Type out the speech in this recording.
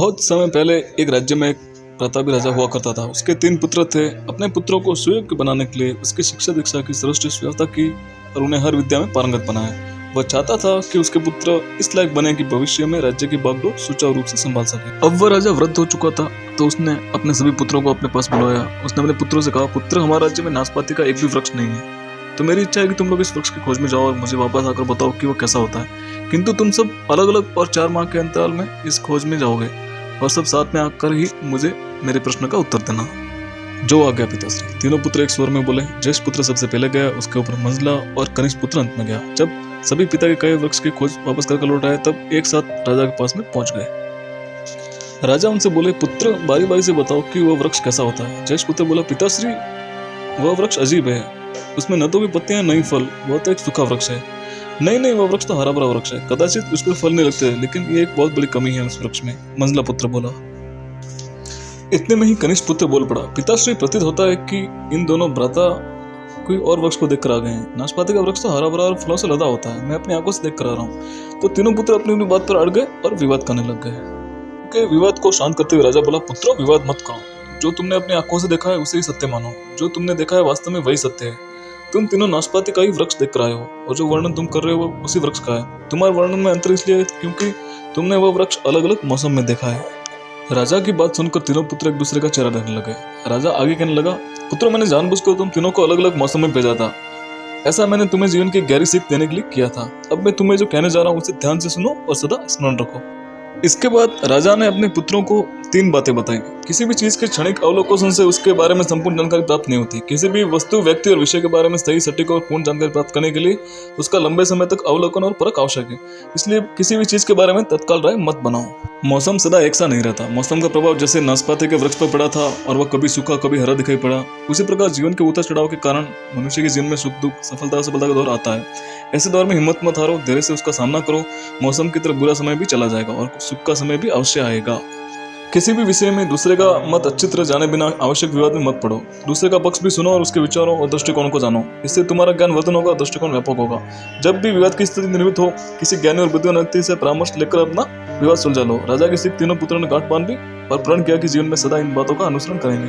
बहुत समय पहले एक राज्य में एक प्रतापी राजा हुआ करता था। उसके 3 पुत्र थे। अपने पुत्रों को सुयोग्य बनाने के लिए उसकी शिक्षा दीक्षा की सर्वश्रेष्ठ व्यवस्था की और उन्हें हर विद्या में पारंगत बनाया। वह चाहता था कि उसके पुत्र इस लायक बने कि भविष्य में राज्य की बागडोर सुचारू रूप से संभाल सके। अब वह राजा वृद्ध हो चुका था, तो उसने अपने सभी पुत्रों को अपने पास बुलाया। उसने अपने पुत्रों से कहा, पुत्र, हमारे राज्य में नाशपाती का एक भी वृक्ष नहीं है, तो मेरी इच्छा है कि तुम लोग इस वृक्ष की खोज में जाओ और मुझे वापस आकर बताओ कि वो कैसा होता है। किंतु तुम सब अलग अलग और 4 माह के अंतराल में इस खोज में जाओगे और सब साथ में आकर ही मुझे मेरे प्रश्न का उत्तर देना। जो आ गया पिताश्री। तीनों पुत्र एक स्वर में बोले। ज्येष्ठ पुत्र सबसे पहले गया, उसके ऊपर मंझला और कनिष्ठ पुत्र अंत में गया। जब सभी पिता के कहे वृक्ष की खोज वापस करके लौट आए, तब एक साथ राजा के पास में पहुंच गए। राजा उनसे बोले, पुत्र, बारी बारी से बताओ कि वह वृक्ष कैसा होता है। ज्येष्ठ पुत्र बोला, पिताश्री, वह वृक्ष अजीब है। उसमें न तो भी पत्तियां, न ही फल। वह तो एक सूखा वृक्ष है। नहीं, वह वृक्ष तो हरा भरा वृक्ष है। कदाचित उस पर फल नहीं लगते, लेकिन ये एक बहुत बड़ी कमी है उस वृक्ष में, मंझला पुत्र बोला। इतने में ही कनिष्ठ पुत्र बोल पड़ा, पिताश्री, प्रतीत होता है कि इन दोनों भ्राता कोई और वृक्ष को देखकर आ गए हैं। नाशपाती का वृक्ष तो हरा भरा और फलों से लदा होता है। मैं अपनी आंखों से देख कर आ रहा हूँ। तो तीनों पुत्र अपनी अपनी बात पर अड़ गए और विवाद करने लग गए। उनके विवाद को शांत करते हुए राजा बोला, पुत्रों, विवाद मत करो। जो तुमने अपनी आंखों से देखा है उसे ही सत्य मानो। जो तुमने देखा है वास्तव में वही सत्य है। तुम तीनों नाशपाती का ही वृक्ष देख कर आए हो, और जो वर्णन तुम कर रहे हो वो उसी वृक्ष का है। तुम्हारे वर्णन में अंतर इसलिए है क्योंकि तुमने वह वृक्ष अलग अलग मौसम में देखा है। राजा की बात सुनकर तीनों पुत्र एक दूसरे का चेहरा देखने लगे। राजा आगे कहने लगा, पुत्रों, मैंने जानबूझकर तुम तीनों को अलग अलग मौसम में भेजा था। ऐसा मैंने तुम्हें जीवन की गहरी सीख देने के लिए किया था। अब मैं तुम्हें जो कहने जा रहा हूँ उसे ध्यान से सुनो और सदा स्मरण रखो। इसके बाद राजा ने अपने पुत्रों को 3 बातें बताई। किसी भी चीज के क्षणिक अवलोकन से उसके बारे में संपूर्ण जानकारी प्राप्त नहीं होती। किसी भी वस्तु, व्यक्ति और विषय के बारे में सही, सटीक और पूर्ण जानकारी प्राप्त करने के लिए उसका लंबे समय तक अवलोकन और परख आवश्यक है। इसलिए किसी भी चीज के बारे में तत्काल राय मत बनाओ। मौसम सदा एक सा नहीं रहता। मौसम का प्रभाव जैसे नाशपाती के वृक्ष पर पड़ा था और वह कभी सूखा कभी हरा दिखाई पड़ा, उसी प्रकार जीवन के उतार चढ़ाव के कारण मनुष्य के जीवन में सुख दुख, सफलता असफलता का दौर आता है। ऐसे दौर में हिम्मत मत हारो, धैर्य से उसका सामना करो। मौसम की तरह बुरा समय भी चला जाएगा और सुख का समय भी अवश्य आएगा। किसी भी विषय में दूसरे का मत अच्छी तरह जाने बिना आवश्यक विवाद में मत पड़ो। दूसरे का पक्ष भी सुनो और उसके विचारों और दृष्टिकोण को जानो। इससे तुम्हारा ज्ञान वर्धन होगा, दृष्टिकोण व्यापक होगा। जब भी विवाद की स्थिति निर्मित हो, किसी ज्ञानी और बुद्धिमान व्यक्ति से परामर्श लेकर अपना विवाद सुलझा लो। राजा की सीख तीनों पुत्रों ने गांठ बांध ली और प्रण किया कि जीवन में सदा इन बातों का अनुसरण करेंगे।